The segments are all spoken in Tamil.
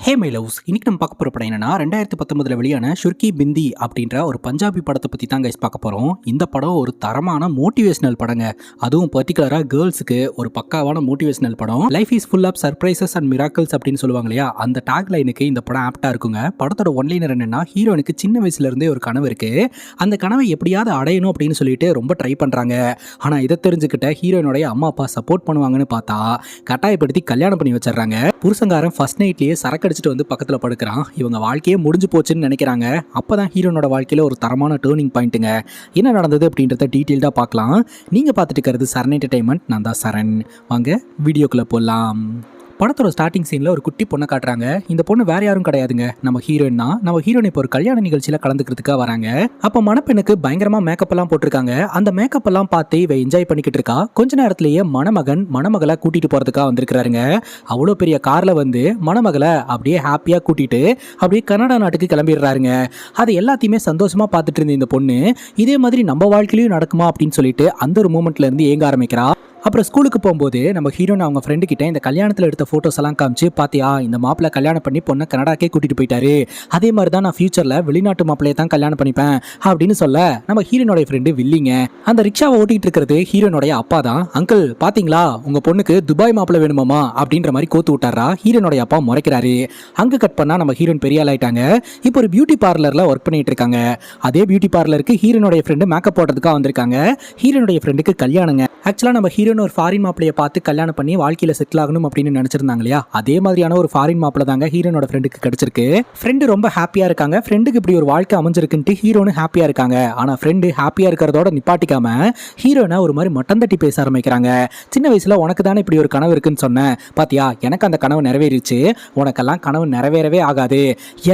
ஹே மை லவ்ஸ், இன்னைக்கு நம்ம பார்க்க போகிற படம் என்னன்னா 2019 வெளியான ஷுர்கி பிந்தி அப்படின்ற ஒரு பஞ்சாபி படத்தை பற்றி தான் கைஸ் பார்க்க போகிறோம். இந்த படம் ஒரு தரமான மோட்டிவேஷனல் படங்க. அதுவும் பர்டிகுலராக கேர்ள்ஸுக்கு ஒரு பக்காவான மோட்டிவேஷனல் படம். Life is full of surprises and miracles அப்படின்னு சொல்லுவாங்க இல்லையா, அந்த டேக் லைனுக்கு இந்த படம் ஆப்டாக இருக்குங்க. படத்தோட ஒன்லைனர் என்னன்னா, ஹீரோனுக்கு சின்ன வயசுலேருந்தே ஒரு கனவு இருக்குது. அந்த கனவை எப்படியாவது அடையணும் அப்படின்னு சொல்லிட்டு ரொம்ப ட்ரை பண்ணுறாங்க. ஆனால் இதை தெரிஞ்சுக்கிட்ட ஹீரோனுடைய அம்மா அப்பா சப்போர்ட் பண்ணுவாங்கன்னு பார்த்தா கட்டாயப்படுத்தி கல்யாணம் பண்ணி வச்சிடறாங்க. புருஷங்காரன் ஃபர்ஸ்ட் நைட்லேயே சரக்கு அடிச்சுட்டு வந்து பக்கத்தில் படுக்கிறான். இவங்க வாழ்க்கையே முடிஞ்சு போச்சுன்னு நினைக்கிறாங்க. அப்பதான் ஹீரோனோட வாழ்க்கையில ஒரு தரமான டேர்னிங் பாயிண்ட்டுங்க. என்ன நடந்தது அப்படின்றத டீட்டெயில்டாக பார்க்கலாம். நீங்கள் பார்த்துட்டு இருக்கிறது சரண் என்டர்டைன்மெண்ட். நான் தான் சரண். வாங்க வீடியோக்குள்ளே போகலாம். படத்தோட ஸ்டார்டிங் சீனில் ஒரு குட்டி பொண்ணை காட்டுறாங்க. இந்த பொண்ணு வேற யாரும் கிடையாதுங்க, நம்ம ஹீரோயின் தான். நம்ம ஹீரோயின் இப்போ ஒரு கல்யாண நிகழ்ச்சியில் கலந்துக்கிறதுக்காக வராங்க. அப்போ மணப்பெண்ணுக்கு பயங்கரமாக மேக்கப் எல்லாம் போட்டிருக்காங்க. அந்த மேக்கப் எல்லாம் பார்த்து இவ என்ஜாய் பண்ணிக்கிட்டு இருக்கா. கொஞ்ச நேரத்திலேயே மணமகளை கூட்டிட்டு போறதுக்காக வந்திருக்கிறாருங்க. அவ்வளோ பெரிய கார்ல வந்து மணமகளை அப்படியே ஹாப்பியா கூட்டிட்டு அப்படியே கனடா நாட்டுக்கு கிளம்பிடுறாருங்க. அது எல்லாத்தையுமே சந்தோஷமா பார்த்துட்டு இருந்த இந்த பொண்ணு இதே மாதிரி நம்ம வாழ்க்கையிலையும் நடக்குமா அப்படின்னு சொல்லிட்டு அந்த ஒரு மூமெண்ட்ல இருந்து ஏங்க ஆரம்பிக்கிறா. அப்புறம் ஸ்கூலுக்கு போகும்போது நம்ம ஹீரோன் அவங்க ஃப்ரெண்டு கிட்ட இந்த கல்யாணத்தில் எடுத்த ஃபோட்டோஸ் எல்லாம் காமிச்சு, பாத்தியா இந்த மாப்பிள்ளை கல்யாணம் பண்ணி பொண்ணை கனடாக்கே கூட்டிட்டு போயிட்டாரு, அதே மாதிரி தான் நான் ஃபியூச்சரில் வெளிநாட்டு மாப்பிள்ளையை தான் கல்யாணம் பண்ணிப்பேன் அப்படின்னு சொல்ல, நம்ம ஹீரோனோட ஃப்ரெண்டு வில்லிங்க. அந்த ரிக்ஷாவை ஓட்டிட்டு இருக்கிறது ஹீரோனுடைய அப்பா தான். அங்கிள் பாத்தீங்களா, உங்க பொண்ணுக்கு துபாய் மாப்பிள்ளை வேணுமாமா அப்படின்ற மாதிரி கோத்து விட்டாரா. ஹீரோனுடைய அப்பா முறைக்கிறாரு. அங்க கட் பண்ணா நம்ம ஹீரோன் பெரிய ஆள் ஆயிட்டாங்க. இப்போ ஒரு பியூட்டி பார்லர்ல ஒர்க் பண்ணிட்டு இருக்காங்க. அதே பியூட்டி பார்லருக்கு ஹீரோனுடைய ஃப்ரெண்டு மேக்கப் போடுறதுக்காக வந்திருக்காங்க. ஹீரோனுடைய ஃப்ரெண்டுக்கு கல்யாணங்க. ஆக்சுவலாக நம்ம ஹீரோன் ஒரு ஃபாரின் மாப்பிளையை பார்த்து கல்யாணம் பண்ணி வாழ்க்கையில் செட்டில் ஆகணும் அப்படின்னு நினச்சிருந்தாங்க இல்லையா, அதே மாதிரியான ஒரு ஃபாரின் மாப்பிளை தாங்க ஹீரோனோட ஃப்ரெண்டுக்கு கிடைச்சிருக்கு. ஃப்ரெண்டு ரொம்ப ஹாப்பியாக இருக்காங்க. ஃப்ரெண்டுக்கு இப்படி ஒரு வாழ்க்கை அமைஞ்சிருக்குன்ட்டு ஹீரோனு ஹாப்பியாக இருக்காங்க. ஆனால் ஃப்ரெண்டு ஹாப்பியாக இருக்கிறதோட நிப்பாட்டிக்காம ஹீரோனை ஒரு மாதிரி மட்டம் தட்டி பேச ஆரம்பிக்கிறாங்க. சின்ன வயசில் உனக்கு தானே இப்படி ஒரு கனவு இருக்குன்னு சொன்னேன், பாத்தியா எனக்கு அந்த கனவு நிறைவேறிச்சு, உனக்கெல்லாம் கனவு நிறைவேறவே ஆகாது.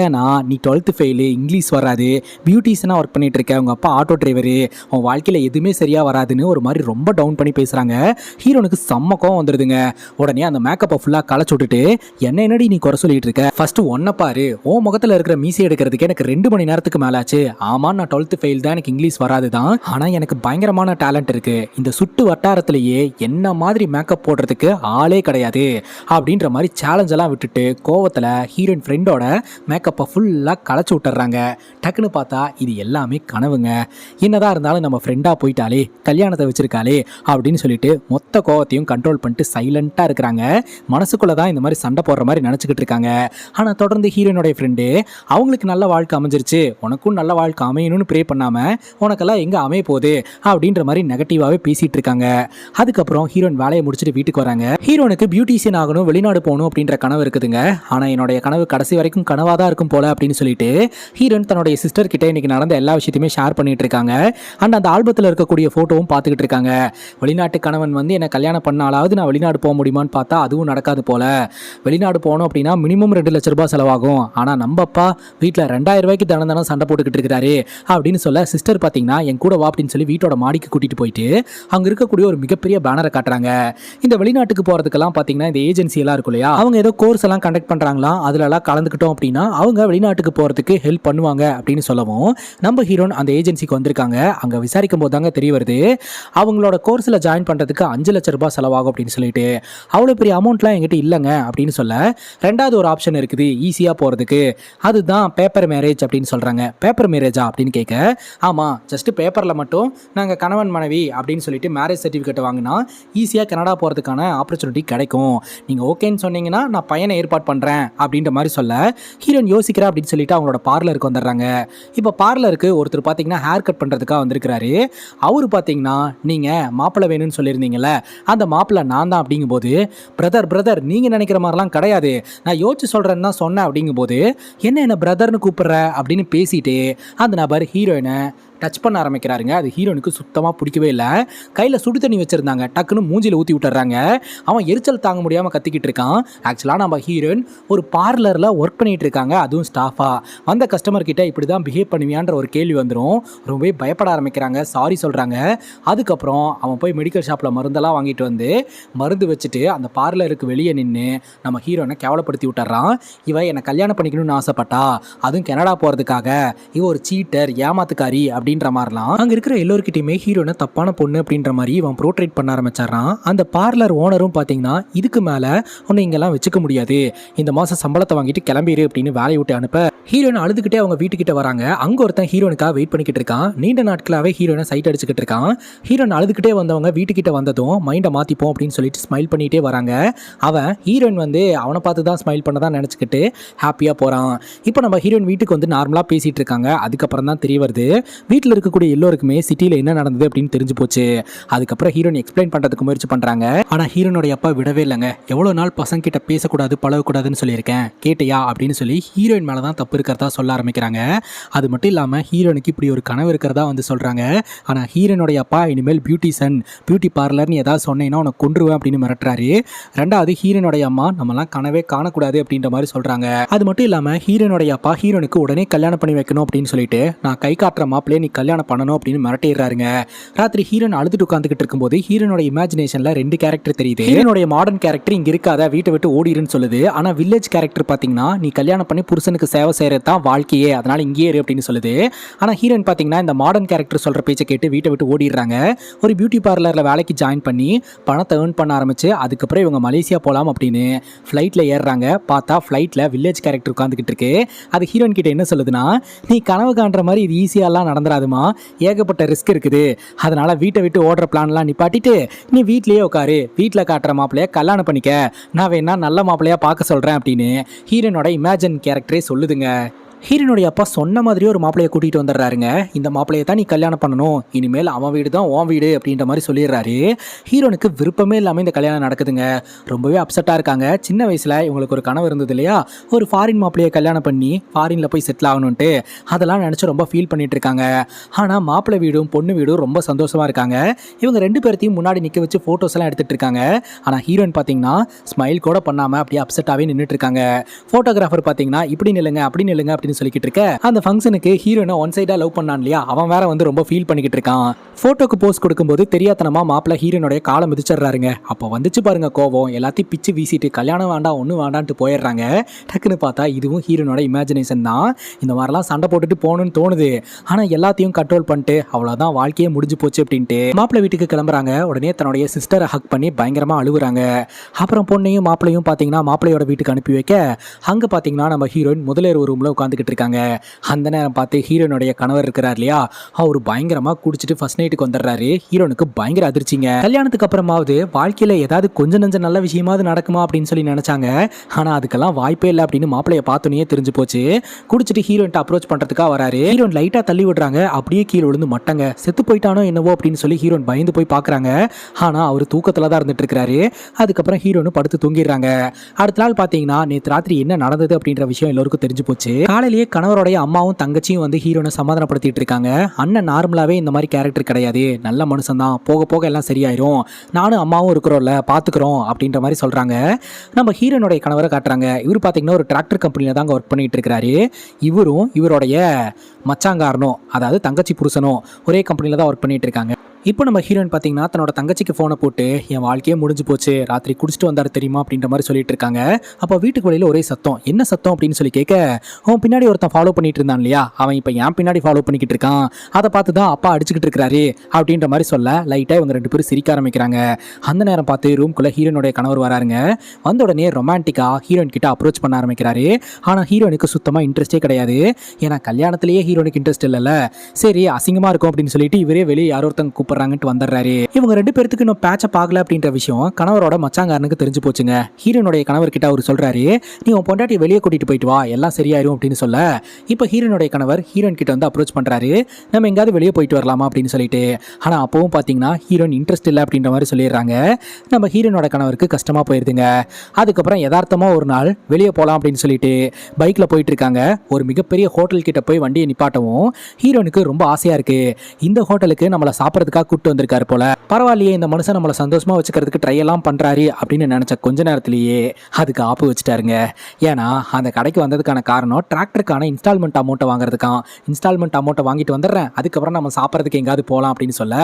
ஏன்னா நீ 12th ஃபெயிலு, இங்கிலீஷ் வராது, பியூட்டிஷனாக ஒர்க் பண்ணிட்டு இருக்க, உங்கள் அப்பா ஆட்டோ டிரைவரு, உன் வாழ்க்கையில் எதுவுமே சரியாக வராதுன்னு ஒரு மாதிரி ரொம்ப டவுன் பண்ணி பேசுறாங்க. ஹீரோனுக்கு செம்ம கோவம் வந்துருதுங்க. உடனே அந்த மேக்கப்பை ஃபுல்லா களைச்சு விட்டுட்டு, என்ன என்னடி நீ குறை சொல்லிட்டு இருக்க, ஃபர்ஸ்ட் ஒன்ன பாரு, ஓ முகத்துல இருக்கிற மீசை எடுக்கிறதுக்கு எனக்கு 2 மணி நேரத்துக்கு மேல ஆச்சு. ஆமா நான் 12th ஃபெயில் தான், எனக்கு இங்கிலீஷ் வராது தான், ஆனா எனக்கு பயங்கரமான டேலண்ட் இருக்கு, இந்த சுட்டு வட்டாரத்திலேயே என்ன மாதிரி மேக்கப் போடுறதுக்கு ஆளே கிடையாது அப்படின்ற மாதிரி சேலஞ்ச் எல்லாம் விட்டுட்டு கோவத்துல ஹீரோயின் ஃப்ரெண்டோட மேக்கப்பை ஃபுல்லா களைச்சு விட்டுறாங்க. டக்குன்னு பார்த்தா இது எல்லாமே கனவுங்க. என்னதான் இருந்தாலும் நம்ம ஃப்ரெண்டா போயிட்டாலே, கல்யாணத்தை வச்சிருக்காளே அப்படின்னு சொல்லிட்டு மொத்த கோவத்தையும் கண்ட்ரோல் பண்ணிட்டு சைலண்டா இருக்கிறாங்க. மனசுக்குள்ள தான் இந்த மாதிரி சண்டை போடுற மாதிரி நினைச்சுக்கிட்டு இருக்காங்க. ஆனா தொடர்ந்து ஹீரோனுடைய ஃப்ரெண்டு அவங்களுக்கு நல்ல வாழ்க்கை அமைஞ்சிருச்சு, உனக்கும் நல்ல வாழ்க்கை அமையணும்னு ப்ரே பண்ணாம உனக்கெல்லாம் எங்க அமைய போகுது அப்படின்ற மாதிரி நெகட்டிவாவே பேசிட்டு இருக்காங்க. அதுக்கப்புறம் ஹீரோயின் வேலையை முடிச்சுட்டு வீட்டுக்கு வராங்க. ஹீரோனுக்கு பியூட்டிஷியன் ஆகணும், வெளிநாடு போகணும் அப்படின்ற கனவு இருக்குதுங்க. ஆனா என்னுடைய கனவு கடைசி வரைக்கும் கனவா தான் இருக்கும் போல அப்படின்னு சொல்லிட்டு ஹீரோயின் தன்னுடைய சிஸ்டர் கிட்ட இன்னைக்கு நடந்த எல்லா விஷயத்தையுமே ஷேர் பண்ணிட்டு இருக்காங்க. அண்ட் அந்த ஆல்பத்தில் இருக்கக்கூடிய போட்டோவும் பார்த்துக்கிட்டு இருக்காங்க. வெளிநாட்டு கணவன் வந்து என்ன கல்யாணம் பண்ணாலாவது நான் வெளிநாடு போக முடியுமான்னு பார்த்தா அதுவும் நடக்காது போல. வெளிநாடு போகணும் அப்படின்னா மினிமம் 2 லட்ச ரூபாய் செலவாகும். ஆனால் நம்ம அப்பா வீட்டில் 2000 ரூபாய்க்கு தினம் சண்டை போட்டுக்கிட்டு இருக்கிறாரு அப்படின்னு சொல்ல, சிஸ்டர் பார்த்தீங்கன்னா என் கூட வா அப்படின்னு சொல்லி வீட்டோட மாடிக்கு கூட்டிட்டு போயிட்டு அங்கே இருக்கக்கூடிய ஒரு மிகப்பெரிய பேனரை காட்டுறாங்க. இந்த வெளிநாட்டுக்கு போகிறதுக்கெல்லாம் பார்த்தீங்கன்னா இந்த ஏஜென்சி எல்லாம் இருக்கும் இல்லையா, அவங்க ஏதோ கோர்ஸ் எல்லாம் கண்டக்ட் பண்ணுறாங்களாம். அதுலலாம் கலந்துக்கிட்டோம் அப்படின்னா அவங்க வெளிநாட்டுக்கு போகிறதுக்கு ஹெல்ப் பண்ணுவாங்க அப்படின்னு சொல்லவும், நம்ம ஹீரோன் அந்த ஏஜென்சிக்கு வந்திருக்காங்க. அங்கே விசாரிக்கும் போது தாங்க தெரிய வருது, அவங்களோட கோர்ஸில் ஜாயின் பண்ணுறதுக்கு 5 லட்ச ரூபாய் செலவாகும் அப்படின்னு சொல்லிட்டு. அவ்வளோ பெரிய அமௌண்ட்லாம் என்கிட்ட இல்லைங்க அப்படின்னு சொல்ல, ரெண்டாவது ஒரு ஆப்ஷன் இருக்குது ஈஸியாக போகிறதுக்கு, அதுதான் பேப்பர் மேரேஜ் அப்படின்னு சொல்கிறாங்க. பேப்பர் மேரேஜா அப்படின்னு கேட்க, ஆமாம் ஜஸ்ட் பேப்பரில் மட்டும் நாங்கள் கணவன் மனைவி அப்படின்னு சொல்லிட்டு மேரேஜ் சர்டிஃபிகேட் வாங்கினா ஈஸியாக கனடா போகிறதுக்கான ஆப்பர்ச்சுனிட்டி கிடைக்கும், நீங்கள் ஓகேன்னு சொன்னீங்கன்னா நான் பையனை ஏற்பாடு பண்ணுறேன் அப்படின்ற மாதிரி சொல்ல, ஹீரோயின் யோசிக்கிறேன் அப்படின்னு சொல்லிட்டு அவங்களோட பார்லருக்கு வந்துடுறாங்க. இப்போ பார்லருக்கு ஒருத்தர் பார்த்தீங்கன்னா ஹேர் கட் பண்ணுறதுக்காக வந்திருக்கிறாரு. அவரு பார்த்தீங்கன்னா நீங்கள் மாப்பிள்ளை வேணும்னு சொல்லியிருந்தீங்கல்ல, அந்த மாப்பிள்ளை நான் தான் அப்படிங்கும்போது, பிரதர் நீங்கள் நினைக்கிற மாதிரிலாம் கிடையாது, நான் யோசிச்சு சொல்கிறேன்னு தான் சொன்னேன் அப்படிங்கும்போது, என்ன பிரதர்னு கூப்பிடுற அப்படின்னு பேசிட்டு அந்த நபர் ஹீரோயினை டச் பண்ண ஆரம்பிக்கிறாருங்க. அது ஹீரோனுக்கு சுத்தமாக பிடிக்கவே இல்லை. கையில் சுடு தண்ணி வச்சுருந்தாங்க, டக்குன்னு மூஞ்சியில் ஊற்றி விட்டுறாங்க. அவன் எரிச்சல் தாங்க முடியாமல் கத்திக்கிட்டு இருக்கான். ஆக்சுவலாக நம்ம ஹீரோயின் ஒரு பார்லரில் ஒர்க் பண்ணிகிட்டு இருக்காங்க, அதுவும் ஸ்டாஃபாக. வந்த கஸ்டமர் கிட்ட இப்படி தான் பிஹேவ் பண்ணுவியான்ற ஒரு கேள்வி வந்துடும். ரொம்பவே பயப்பட ஆரம்பிக்கிறாங்க, சாரி சொல்கிறாங்க. அதுக்கப்புறம் அவன் போய் மெடிக்கல் ஷாப்பில் மருந்தெல்லாம் வாங்கிட்டு வந்து மருந்து வச்சுட்டு அந்த பார்லருக்கு வெளியே நின்று நம்ம ஹீரோனை கேவலப்படுத்தி விட்டுறான். இவன் என்னை கல்யாணம் பண்ணிக்கணும்னு ஆசைப்பட்டா, அதுவும் கனடா போகிறதுக்காக, இவ ஒரு சீட்டர் ஏமாத்துக்காரி அப்படி அப்படின்ற மாதிரிலாம் அங்க இருக்கிற எல்லோருக்கிட்டையுமே ஹீரோனை தப்பான பொண்ணு அப்படின்ற மாதிரி இவன் ப்ரோட்ரேட் பண்ண ஆரம்பிச்சாரான். அந்த பார்லர் ஓனரும் பாத்தீங்கன்னா இதுக்கு மேல உன்னை இங்கெல்லாம் வச்சுக்க முடியாது, இந்த மாசம் சம்பளத்தை வாங்கிட்டு கிளம்பிடு அப்படின்னு வேலையை விட்டு அனுப்ப ஹீரோயின் அழுதுகிட்டே அவங்க வீட்டுக்கிட்ட வராங்க. அங்க ஒருத்தன் ஹீரோனுக்காக வெயிட் பண்ணிக்கிட்டு இருக்கான். நீண்ட நாட்களாவே ஹீரோனை சைட் அடிச்சுக்கிட்டு இருக்கான். ஹீரோயின் அழுதுகிட்டே வந்தவங்க வீட்டுக்கிட்ட வந்ததும் மைண்டை மாத்திப்போம் அப்படின்னு சொல்லிட்டு ஸ்மைல் பண்ணிட்டே வராங்க. அவன் ஹீரோயின் வந்து அவனை பார்த்து தான் ஸ்மைல் பண்ணதான் நினைச்சுக்கிட்டு ஹாப்பியா போறான். இப்போ நம்ம ஹீரோயின் வீட்டுக்கு வந்து நார்மலா பேசிட்டு இருக்காங்க. அதுக்கப்புறம் தான் தெரிய வருது வீட்டில் இருக்கக்கூடிய எல்லோருக்குமே சிட்டியில் என்ன நடந்தது அப்படின்னு தெரிஞ்சு போச்சு. அதுக்கப்புறம் ஹீரோயின் எக்ஸ்பிளைன் பண்றதுக்கு முயற்சி பண்றாங்க. ஆனா ஹீரோனுடைய அப்பா விடவே இல்லைங்க. எவ்வளவு நாள் பசங்க கிட்ட பேசக்கூடாது பழகக்கூடாதுன்னு சொல்லியிருக்கேன், கேட்டியா அப்படின்னு சொல்லி ஹீரோயின் மேலதான் தப்பு இருக்கிறதா சொல்ல ஆரம்பிக்கிறாங்க. அது மட்டும் இல்லாம ஹீரோனுக்கு இப்படி ஒரு கனவு இருக்கிறதா வந்து சொல்றாங்க. ஆனா ஹீரோனுடைய அப்பா இனிமேல் பியூட்டி பார்லர்னு ஏதாவது சொன்னீங்கன்னா உனக்கு கொன்றுவேன் அப்படின்னு மிரட்டுறாரு. ரெண்டாவது ஹீரோனுடைய அம்மா நம்மலாம் கனவே காணக்கூடாது அப்படின்ற மாதிரி சொல்றாங்க. அது மட்டும் இல்லாம ஹீரோனுடைய அப்பா ஹீரோனுக்கு உடனே கல்யாணம் பண்ணி வைக்கணும் அப்படின்னு சொல்லிட்டு நான் கை காட்டுற மாப்பிள்ளையே நீ கல்யாணம் பண்ணணும் அப்படின்னு மிரட்டிடுறாருங்க. ராத்திரி ஹீரோன் அழுதுட்டு உட்காந்துக்கிட்டு இருக்கும்போது ஹீரோனுடைய இமேஜினேஷன்ல 2 கேரக்டர் தெரியுது. ஹீரோனுடைய மாடர்ன் கேரக்டர் இங்க இருக்காத, வீட்டை விட்டு ஓடிடுன்னு சொல்லுது. ஆனா வில்லேஜ் கேரக்டர் பாத்தீங்கன்னா நீ கல்யாணம் பண்ணி புருஷனுக்கு சேவை செய்யறது தான் வாழ்க்கையே, அதனால இங்கே இரு அப்படின்னு சொல்லுது. ஆனா ஹீரோயின் பாத்தீங்கன்னா இந்த மாடர்ன் கேரக்டர் சொல்ற பேச்சை கேட்டு வீட்டை விட்டு ஓடிடுறாங்க. ஒரு பியூட்டி பார்லர்ல வேலைக்கு ஜாயின் பண்ணி பணத்தை ஏர்ன் பண்ண ஆரம்பிச்சு அதுக்கப்புறம் இவங்க மலேசியா போலாம் அப்படின்னு ஃபிளைட்ல ஏறுறாங்க. பார்த்தா ஃபிளைட்ல வில்லேஜ் கேரக்டர் உட்காந்துக்கிட்டு இருக்கு. அது ஹீரோயின் கிட்ட என்ன சொல்லுதுன்னா நீ கனவு காண்ற மாதிரி இது ஈஸியாலாம் நடந்துராதுமா, ஏகப்பட்ட ரிஸ்க் இருக்குது, அதனால வீட்டை விட்டு ஓடுற பிளான்லாம் நிப்பாட்டிட்டு நீ வீட்லயே உட்காரு, வீட்டில் காட்டுற மாப்பிள்ளைய கல்யாணம் பண்ணிக்க, நான் வேணா நல்ல மாப்பிள்ளையா பார்க்க சொல்றேன் அப்படின்னு ஹீரோனோட இமேஜின் கேரக்டரே சொல்லுதுங்க. ஹீரோனுடைய அப்பா சொன்ன மாதிரியே ஒரு மாப்பிளையை கூட்டிகிட்டு வந்துடுறாருங்க. இந்த மாப்பிளையை தான் நீ கல்யாணம் பண்ணணும், இனிமேல் அவன் வீடு தான் உன் வீடு அப்படின்ற மாதிரி சொல்லிடுறாரு. ஹீரோனுக்கு விருப்பமே இல்லாமல் இந்த கல்யாணம் நடக்குதுங்க. ரொம்பவே அப்செட்டாக இருக்காங்க. சின்ன வயசில் இவங்களுக்கு ஒரு கனவு இருந்தது இல்லையா, ஒரு ஃபாரின் மாப்பிளையை கல்யாணம் பண்ணி ஃபாரினில் போய் செட்டில் ஆகணுன்ட்டு, அதெல்லாம் நினச்சி ரொம்ப ஃபீல் பண்ணிட்டு இருக்காங்க. ஆனால் மாப்பிள்ளை வீடும் பொண்ணு வீடும் ரொம்ப சந்தோஷமாக இருக்காங்க. இவங்க 2 பேர்த்தையும் முன்னாடி நிற்க வச்சு ஃபோட்டோஸ் எல்லாம் எடுத்துகிட்டு இருக்காங்க. ஆனால் ஹீரோயின் பார்த்தீங்கன்னா ஸ்மைல் கூட பண்ணாமல் அப்படியே அப்செட்டாகவே நின்றுட்டு இருக்காங்க. ஃபோட்டோகிராஃபர் பார்த்தீங்கன்னா இப்படி நில்லுங்க அப்படி நில்லுங்க அப்படின்னு சொல்லிக்கிட்டு இருக்க அந்த ஃபங்க்ஷனுக்கு ஹீரோனை ஒன் சைடா லவ் பண்ணான் இல்லையா, அவன் வேற வந்து ரொம்ப ஃபீல் பண்ணிக்கிட்டு இருக்கான். போட்டோக்கு போஸ் கொடுக்கும்போது தெரியாதனமா மாப்பிள்ள ஹீரோனுடைய காலை மிதிச்சிடுறாருங்க. அப்போ வந்துச்சு பாருங்க கோவம், எல்லாத்தையும் பிச்சு வீசிட்டு கல்யாணம் வேண்டாம் ஒன்றும் வேண்டான்ட்டு போயிடுறாங்க. டக்குன்னு பார்த்தா இதுவும் ஹீரோனோட இமேஜினேஷன் தான். இந்த மாதிரிலாம் சண்டை போட்டுட்டு போகணும்னு தோணுது, ஆனால் எல்லாத்தையும் கண்ட்ரோல் பண்ணிட்டு அவ்வளோதான் வாழ்க்கையே முடிஞ்சு போச்சு அப்படின்ட்டு மாப்பிள்ளை வீட்டுக்கு கிளம்புறாங்க. உடனே தன்னுடைய சிஸ்டரை ஹக் பண்ணி பயங்கரமா அழுகுறாங்க. அப்புறம் பொண்ணையும் மாப்பிள்ளையும் பார்த்தீங்கன்னா மாப்பிள்ளையோட வீட்டுக்கு அனுப்பி வைக்க அங்கே பார்த்தீங்கன்னா நம்ம ஹீரோயின் முதலேறு ஒரு ரூமில் உட்காந்துக்கிட்டு இருக்காங்க. அந்த நேரம் பார்த்து ஹீரோனுடைய கணவர் இருக்கிறார் இல்லையா, அவர் பயங்கரமா குடிச்சிட்டு ஃபர்ஸ்ட் நைட்டுக்கு வந்துடுறாரு. ஹீரோனுக்கு பயங்கர அதிர்ச்சிங்க. கல்யாணத்துக்கு அப்புறமாவது வாழ்க்கையில ஏதாவது கொஞ்சம் நஞ்ச நல்ல விஷயமாவது நடக்குமா அப்படின்னு சொல்லி நினைச்சாங்க. ஆனா அதுக்கெல்லாம் வாய்ப்பே இல்லை அப்படின்னு மாப்பிளைய பார்த்தோன்னே தெரிஞ்சு போச்சு. குடிச்சிட்டு ஹீரோயின்ட்ட அப்ரோச் பண்றதுக்காக வராரு. ஹீரோயின் லைட்டா தள்ளி விடுறாங்க, அப்படியே கீழே விழுந்து மட்டங்க செத்து போயிட்டானோ என்னவோ அப்படின்னு சொல்லி ஹீரோயின் பயந்து போய் பாக்குறாங்க. ஆனா அவர் தூக்கத்துல தான் இருந்துட்டு இருக்காரு. அதுக்கப்புறம் ஹீரோனு படுத்து தூங்கிடுறாங்க. அடுத்த நாள் பாத்தீங்கன்னா நேற்று ராத்திரி என்ன நடந்தது அப்படின்ற விஷயம் எல்லாருக்கும் தெரிஞ்சு போச்சு. காலையிலேயே கணவருடைய அம்மாவும் தங்கச்சியும் வந்து ஹீரோனை சமாதானப்படுத்திட்டு இருக்காங்க. அண்ணன் நார்மலாவே இந்த மாதிரி கேரக்டர் கிடையாது, நல்ல மனுஷன் தான், போக போக எல்லாம் சரியாயிரும், நானும் அம்மாவும் இருக்கிறோம்ல பாத்துக்கிறோம் அப்படின்ற மாதிரி சொல்றாங்க. நம்ம ஹீரோனுடைய கணவரை காட்டுறாங்க. இவர் பாத்தீங்கன்னா ஒரு டிராக்டர் கம்பெனில தாங்க ஒர்க் பண்ணிட்டு இருக்காரு. இவரும் இவருடைய மச்சாங்காரனும் அதாவது தங்கச்சி புருஷனும் ஒரே கம்பெனில தான் ஒர்க் பண்ணிட்டு இருக்காங்க. இப்போ நம்ம ஹீரோயின் பார்த்தீங்கன்னா தன்னோட தங்கச்சிக்கு ஃபோனை போட்டு என் வாழ்க்கையே முடிஞ்சு போச்சு, ராத்திரி குடிச்சிட்டு வந்தாரு தெரியுமா அப்படின்ற மாதிரி சொல்லிட்டு இருக்காங்க. அப்போ வீட்டுக்கு வெளியில் ஒரே சத்தம், என்ன சத்தம் அப்படின்னு சொல்லி கேட்க அவன் பின்னாடி ஒருத்தன் ஃபாலோ பண்ணிட்டு இருந்தான் இல்லையா, அவன் இப்போ என் பின்னாடி ஃபாலோ பண்ணிக்கிட்டு இருக்கான், அதை பார்த்து தான் அப்பா அடிச்சுக்கிட்டு இருக்கிறாரு அப்படின்ற மாதிரி சொல்ல லைட்டாக இவங்க 2 பேரும் சிரிக்க ஆரம்பிக்கிறாங்க. அந்த நேரம் பார்த்து ரூம்குள்ளே ஹீரோனுடைய கணவர் வராருங்க. வந்த உடனே ரொமான்டிக்காக ஹீரோயின் கிட்ட அப்ரோச் பண்ண ஆரம்பிக்கிறாரு. ஆனால் ஹீரோனுக்கு சுத்தமாக இன்ட்ரெஸ்டே கிடையாது. ஏன்னா கல்யாணத்திலேயே ஹீரோனுக்கு இன்ட்ரெஸ்ட் இல்லைல்ல, சரி அசிங்கமாக இருக்கும் அப்படின்னு சொல்லிட்டு இவரே வெளியே யாரோ ஒருத்தங்க கூப்பிடுறாங்கட்டு வந்துடுறாரு. இவங்க 2 பேருக்கு இன்னும் பேட்சை பார்க்கல அப்படின்ற விஷயம் கணவரோட மச்சாங்காரனுக்கு தெரிஞ்சு போச்சுங்க. ஹீரோனுடைய கணவர் கிட்ட அவர் சொல்றாரு, நீ உன் பொண்டாட்டி வெளியே கூட்டிட்டு போயிட்டு வா, எல்லாம் சரியாயிரும் அப்படின்னு சொல்ல இப்போ ஹீரோனுடைய கணவர் ஹீரோயின் கிட்ட வந்து அப்ரோச் பண்றாரு, நம்ம எங்காவது வெளியே போயிட்டு வரலாமா அப்படின்னு சொல்லிட்டு. ஆனா அப்பவும் பாத்தீங்கன்னா ஹீரோயின் இன்ட்ரெஸ்ட் இல்லை அப்படின்ற மாதிரி சொல்லிடுறாங்க. நம்ம ஹீரோனோட கணவருக்கு கஷ்டமா போயிருதுங்க. அதுக்கப்புறம் யதார்த்தமா ஒரு நாள் வெளியே போலாம் அப்படின்னு சொல்லிட்டு பைக்ல போயிட்டு இருக்காங்க. ஒரு மிகப்பெரிய ஹோட்டல் கிட்ட போய் வண்டியை நிப்பாட்டவும் ஹீரோனுக்கு ரொம்ப ஆசையா இருக்கு, இந்த ஹோட்டலுக்கு நம்மளை சாப்பிட்றதுக்காக வச்சுக்கிறதுக்காக கூப்பிட்டு வந்திருக்காரு போல. பரவாயில்லையே, இந்த மனுஷன் நம்மளை சந்தோஷமா வச்சுக்கிறதுக்கு ட்ரை எல்லாம் பண்றாரு அப்படின்னு நினைச்ச கொஞ்ச நேரத்திலேயே அதுக்கு ஆப்பு வச்சுட்டாருங்க. ஏன்னா அந்த கடைக்கு வந்ததுக்கான காரணம் டிராக்டருக்கான இன்ஸ்டால்மெண்ட் அமௌண்ட்டை வாங்குறதுக்கான். இன்ஸ்டால்மெண்ட் அமௌண்ட்டை வாங்கிட்டு வந்துடுறேன், அதுக்கப்புறம் நம்ம சாப்பிட்றதுக்கு எங்காவது போகலாம் அப்படின்னு சொல்ல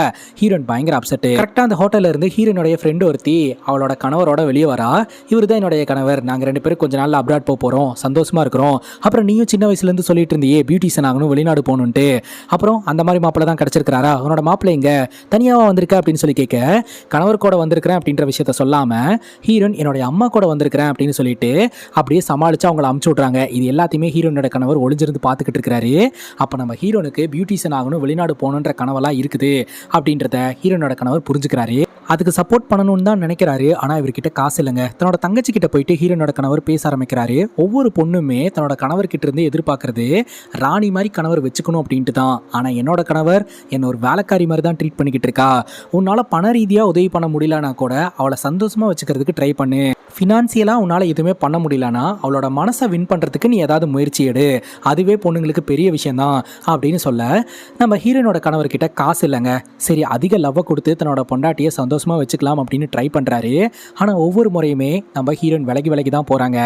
ஹீரோயின் பயங்கர அப்செட். கரெக்டாக அந்த ஹோட்டலில் இருந்து ஹீரோனுடைய ஃப்ரெண்டு ஒருத்தி அவளோட கணவரோட வெளியே வரா. இவர் தான் என்னுடைய கணவர், நாங்கள் 2 பேரும் கொஞ்ச நாள் அப்ராட் போகிறோம், சந்தோஷமா இருக்கிறோம். அப்புறம் நீயும் சின்ன வயசுலேருந்து சொல்லிட்டு இருந்தியே பியூட்டிஷியன் ஆகணும், வெளிநாடு போகணுன்ட்டு. அப்புறம் அந்த மாதிரி மாப்பிள்ளை தான் கிடச்சிருக்கிறாரா? உன்னோட மாப்பிள்ளை எங்க, தனியாக வந்திருக்க அப்படின்னு சொல்லி கேட்க, கணவர் கூட வந்திருக்கிறேன் அப்படின்ற விஷயத்த சொல்லாமல் ஹீரோயின் என்னுடைய அம்மா கூட வந்திருக்கிறேன் அப்படின்னு சொல்லிட்டு அப்படியே சமாளித்து அவங்கள அமுச்சு விட்றாங்க. இது எல்லாத்தையுமே ஹீரோனோட கணவர் ஒளிஞ்சிருந்து பார்த்துக்கிட்டு இருக்கிறாரு. அப்போ நம்ம ஹீரோனுக்கு பியூட்டிஷியன் ஆகணும், வெளிநாடு போகணுன்ற கனவெல்லாம் இருக்குது அப்படின்றத ஹீரோனோட கணவர் புரிஞ்சுக்கிறாரு. அதுக்கு சப்போர்ட் பண்ணணும்னு தான் நினைக்கிறாரு. ஆனால் இவர்கிட்ட காசு இல்லைங்க. தன்னோட தங்கச்சி கிட்ட போயிட்டு ஹீரோனோட கணவர் பேச ஆரம்பிக்கிறாரு. ஒவ்வொரு பொண்ணுமே தன்னோட கணவர்கிட்ட இருந்து எதிர்பார்க்கறது ராணி மாதிரி கணவர் வச்சுக்கணும் அப்படின்ட்டு தான். ஆனால் என்னோட கணவர் என்ன ஒரு வேலைக்காரி மாதிரி தான் ட்ரீட் பண்ணிக்கிட்டு இருக்கா. உன்னால் பண ரீதியாக உதவி பண்ண முடியலன்னா கூட அவளை சந்தோஷமாக வச்சுக்கிறதுக்கு ட்ரை பண்ணு. ஃபினான்சியலாக உன்னால் எதுவுமே பண்ண முடியலன்னா அவளோட மனசை வின் பண்ணுறதுக்கு நீ ஏதாவது முயற்சி எடு. அதுவே பொண்ணுங்களுக்கு பெரிய விஷயந்தான் அப்படின்னு சொல்ல, நம்ம ஹீரோனோட கணவர்கிட்ட காசு இல்லைங்க. சரி, அதிக லவ்வை கொடுத்து தன்னோட பொண்டாட்டியை சந்தோஷமாக வச்சுக்கலாம் அப்படின்னு ட்ரை பண்ணுறாரு. ஆனால் ஒவ்வொரு முறையுமே நம்ம ஹீரோயின் விலகி தான் போகிறாங்க.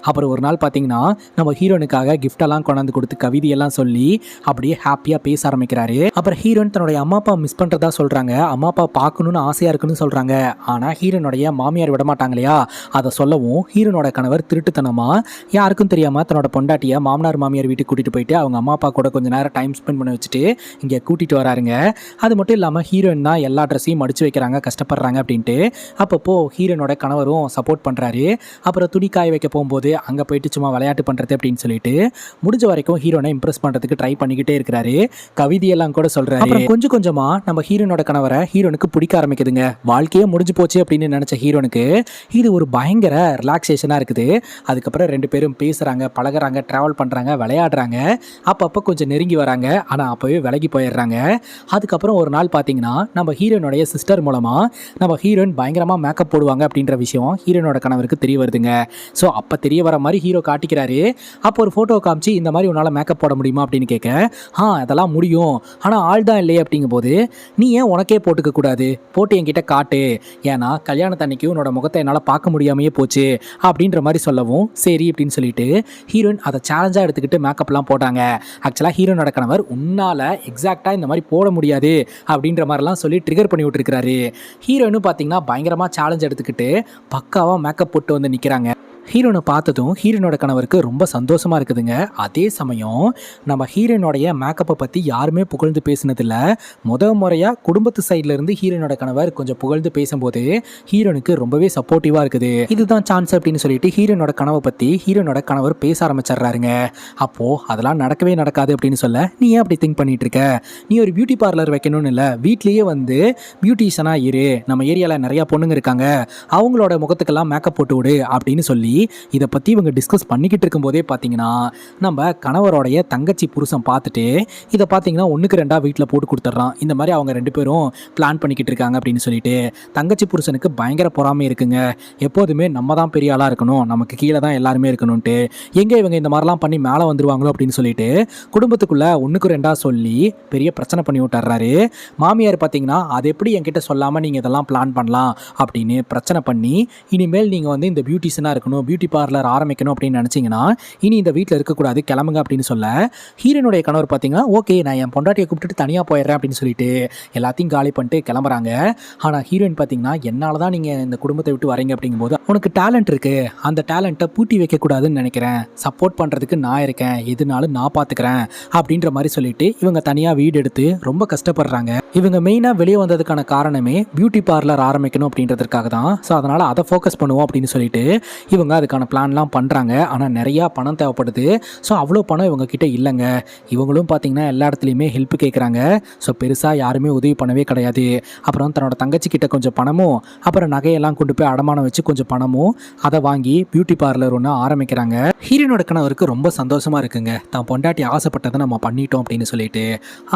அப்புறம் ஒரு நாள் பார்த்தீங்கன்னா நம்ம ஹீரோனுக்காக கிஃப்டெல்லாம் கொண்டாந்து கொடுத்து கவிதையெல்லாம் சொல்லி அப்படியே ஹாப்பியாக பேச ஆரம்பிக்கிறாரு. அப்புறம் ஹீரோயின் தன்னுடைய அம்மா அப்பா மிஸ் பண்ணுறதா சொல்கிறாங்க. அம்மா அப்பா பார்க்கணுன்னு ஆசையாக இருக்குன்னு சொல்கிறாங்க. ஆனால் ஹீரோனுடைய மாமியார் விடமாட்டாங்க இல்லையா? அதை சொல்லவும் ஹீரோனோட கணவர் திருட்டுத்தனமாக யாருக்கும் தெரியாமல் தன்னோட பொண்டாட்டியை மாமனார் மாமியார் வீட்டுக்கு கூட்டிகிட்டு போயிட்டு அவங்க அம்மா அப்பா கூட கொஞ்சம் நேரம் டைம் ஸ்பெண்ட் பண்ண வச்சுட்டு இங்கே கூட்டிகிட்டு வராருங்க. அது மட்டும் இல்லாமல் ஹீரோயின் தான் எல்லா ட்ரெஸ்ஸையும் மடிச்சு வைக்கிறாங்க, கஷ்டப்படுறாங்க அப்படின்ட்டு. அப்பப்போ ஹீரோனோட கணவரும் சப்போர்ட் பண்ணுறாரு. அப்புறம் துணி காய வைக்க போகும்போது அங்கே போயிட்டு சும்மா விளையாட்டு பண்ணுறது அப்படின்னு சொல்லிட்டு முடிஞ்ச வரைக்கும் ஹீரோனை இம்ப்ரெஸ் பண்ணுறதுக்கு ட்ரை பண்ணிக்கிட்டே இருக்கிறாரு. கவிதையெல்லாம் கூட சொல்கிறாரு. அப்புறம் கொஞ்சம் கொஞ்சமாக நம்ம ஹீரோனோட கணவரை ஹீரோனுக்கு பிடிக்க ஆரம்பிக்குதுங்க. வாழ்க்கையே முடிஞ்சு போச்சு அப்படின்னு நினச்ச ஹீரோனுக்கு இது ஒரு பயங்கர ரிலாக்ஸேஷனாக இருக்குது. அதுக்கப்புறம் 2 பேரும் பேசுகிறாங்க, பழகுறாங்க, ட்ராவல் பண்ணுறாங்க, விளையாடுறாங்க. அப்பப்போ கொஞ்சம் நெருங்கி வராங்க. ஆனால் அப்போவே விலகி போயிடுறாங்க. அதுக்கப்புறம் ஒரு நாள் பார்த்தீங்கன்னா நம்ம ஹீரோனுடைய சிஸ்டர் மூலமாக நம்ம ஹீரோயின் பயங்கரமாக மேக்கப் போடுவாங்க அப்படின்ற விஷயம் ஹீரோனோட கணவருக்கு தெரிய வருதுங்க. ஸோ அப்போ தெரிய வர மாதிரி ஹீரோ காட்டிக்கிறாரு. அப்போ ஒரு ஃபோட்டோ காமிச்சு இந்த மாதிரி உன்னால் மேக்கப் போட முடியுமா அப்படின்னு கேட்க, அதெல்லாம் முடியும், ஆனால் ஆள் தான் இல்லையே அப்படிங்கும் போது, நீ ஏன் உனக்கே போட்டுக்க கூடாது, போட்டு என்கிட்ட காட்டு, ஏன்னா கல்யாணத்தன்னைக்கு உன்னோட முகத்தை என்னால் பார்க்க முடியாமையே போச்சு அப்படின்ற மாதிரி சொல்லவும் சரி அப்படின்னு சொல்லிட்டு ஹீரோயின் அதை சேலஞ்சாக எடுத்துக்கிட்டு மேக்கப்லாம் போட்டாங்க. ஆக்சுவலாக ஹீரோனோட கணவர் உன்னால் எக்ஸாக்டாக இந்த மாதிரி போட முடியாது அப்படின்ற மாதிரிலாம் சொல்லி ட்ரிகர் பண்ணி விட்டுருக்கிறாரு. ஹீரோயினும் பார்த்தீங்கன்னா பயங்கரமாக சேலஞ்ச் எடுத்துக்கிட்டு பக்காவாக மேக்கப் போட்டு வந்து நிற்கிறாங்க. ஹீரோனை பார்த்ததும் ஹீரோனோட கணவருக்கு ரொம்ப சந்தோஷமாக இருக்குதுங்க. அதே சமயம் நம்ம ஹீரோனுடைய மேக்கப்பை பற்றி யாருமே புகழ்ந்து பேசினதில்ல. முறையாக குடும்பத்து சைடில் இருந்து ஹீரோனோட கணவர் கொஞ்சம் புகழ்ந்து பேசும்போது ஹீரோனுக்கு ரொம்பவே சப்போர்ட்டிவாக இருக்குது. இதுதான் சான்ஸ் அப்படின்னு சொல்லிட்டு ஹீரோனோட கனவை பற்றி ஹீரோனோட கணவர் பேச ஆரம்பிச்சிடுறாருங்க. அப்போது அதெல்லாம் நடக்கவே நடக்காது அப்படின்னு சொல்ல, நீ ஏன் அப்படி திங்க் பண்ணிட்டு இருக்க, நீ ஒரு பியூட்டி பார்லர் வைக்கணும்னு இல்லை, வீட்லேயே வந்து பியூட்டிஷியனாக இரு, நம்ம ஏரியாவில் நிறையா பொண்ணுங்க இருக்காங்க, அவங்களோட முகத்துக்கெல்லாம் மேக்கப் போட்டு விடு அப்படின்னு சொல்லி இதை பற்றி இவங்க டிஸ்கஸ் பண்ணிக்கிட்டு இருக்கும்போதே பார்த்தீங்கன்னா நம்ம கணவரோடைய தங்கச்சி புருஷன் பார்த்துட்டு இதை பார்த்தீங்கன்னா 1க்கு 2 வீட்டில் போட்டு கொடுத்துட்றான். இந்த மாதிரி அவங்க 2 பேரும் பிளான் பண்ணிக்கிட்டு இருக்காங்க அப்படின்னு சொல்லிட்டு தங்கச்சி புருஷனுக்கு பயங்கர பொறாமை இருக்குங்க. எப்போதுமே நம்ம தான் பெரிய ஆளாக இருக்கணும், நமக்கு கீழே தான் எல்லாருமே இருக்கணும்ட்டு. எங்கே இவங்க இந்த மாதிரிலாம் பண்ணி மேலே வந்துருவாங்களோ அப்படின்னு சொல்லிட்டு குடும்பத்துக்குள்ளே 1க்கு 2 சொல்லி பெரிய பிரச்சனை பண்ணி விட்டுறாரு. மாமியார் பார்த்தீங்கன்னா அது எப்படி என்கிட்ட சொல்லாமல் நீங்கள் இதெல்லாம் பிளான் பண்ணலாம் அப்படின்னு பிரச்சனை பண்ணி, இனிமேல் நீங்கள் வந்து இந்த பியூட்டிஷனாக இருக்கணும், பியூட்டி பார்லர் ஆரம்பிக்கணும் அப்படின்னு நினச்சிங்கன்னா இனி இந்த வீட்டில் இருக்கக்கூடாது, கிளம்புங்க அப்படின்னு சொல்ல, ஹீரோனுடைய கணவர் பார்த்தீங்கன்னா ஓகே நான் என் பொண்டாட்டியை கூப்பிட்டுட்டு தனியாக போயிடுறேன் அப்படின்னு சொல்லிட்டு எல்லாத்தையும் காலி பண்ணிட்டு கிளம்புறாங்க. ஆனால் ஹீரோயின் பார்த்தீங்கன்னா என்னால் தான் நீங்கள் இந்த குடும்பத்தை விட்டு வரீங்க அப்படிங்கும்போது, உனக்கு டேலண்ட் இருக்குது, அந்த டேலண்ட்டை பூட்டி வைக்கக்கூடாதுன்னு நினைக்கிறேன், சப்போர்ட் பண்ணுறதுக்கு நான் இருக்கேன், எதுனாலும் நான் பார்த்துக்கிறேன் அப்படின்ற மாதிரி சொல்லிட்டு இவங்க தனியாக வீடு எடுத்து ரொம்ப கஷ்டப்படுறாங்க. இவங்க மெயினாக வெளியே வந்ததுக்கான காரணமே பியூட்டி பார்லர் ஆரம்பிக்கணும் அப்படின்றதுக்காக தான். ஸோ அதனால் அதை ஃபோக்கஸ் பண்ணுவோம் அப்படின்னு சொல்லிட்டு இவங்க அதுக்கான பிளான்லாம் பண்ணுறாங்க. ஆனால் நிறையா பணம் தேவைப்படுது. ஸோ அவ்வளோ பணம் இவங்க கிட்ட இல்லைங்க. இவங்களும் பார்த்தீங்கன்னா எல்லா இடத்துலையுமே ஹெல்ப் கேட்குறாங்க. ஸோ பெருசாக யாருமே உதவி பண்ணவே கிடையாது. அப்புறம் தன்னோட தங்கச்சி கிட்ட கொஞ்சம் பணமும் அப்புறம் நகையெல்லாம் கொண்டு போய் அடமானம் வச்சு கொஞ்சம் பணமும் அதை வாங்கி பியூட்டி பார்லர் ஒன்று ஆரம்பிக்கிறாங்க. ஹீரோனோட கணவருக்கு ரொம்ப சந்தோஷமாக இருக்குங்க, தான் பொண்டாட்டி ஆசைப்பட்டதை நம்ம பண்ணிட்டோம் அப்படின்னு சொல்லிட்டு.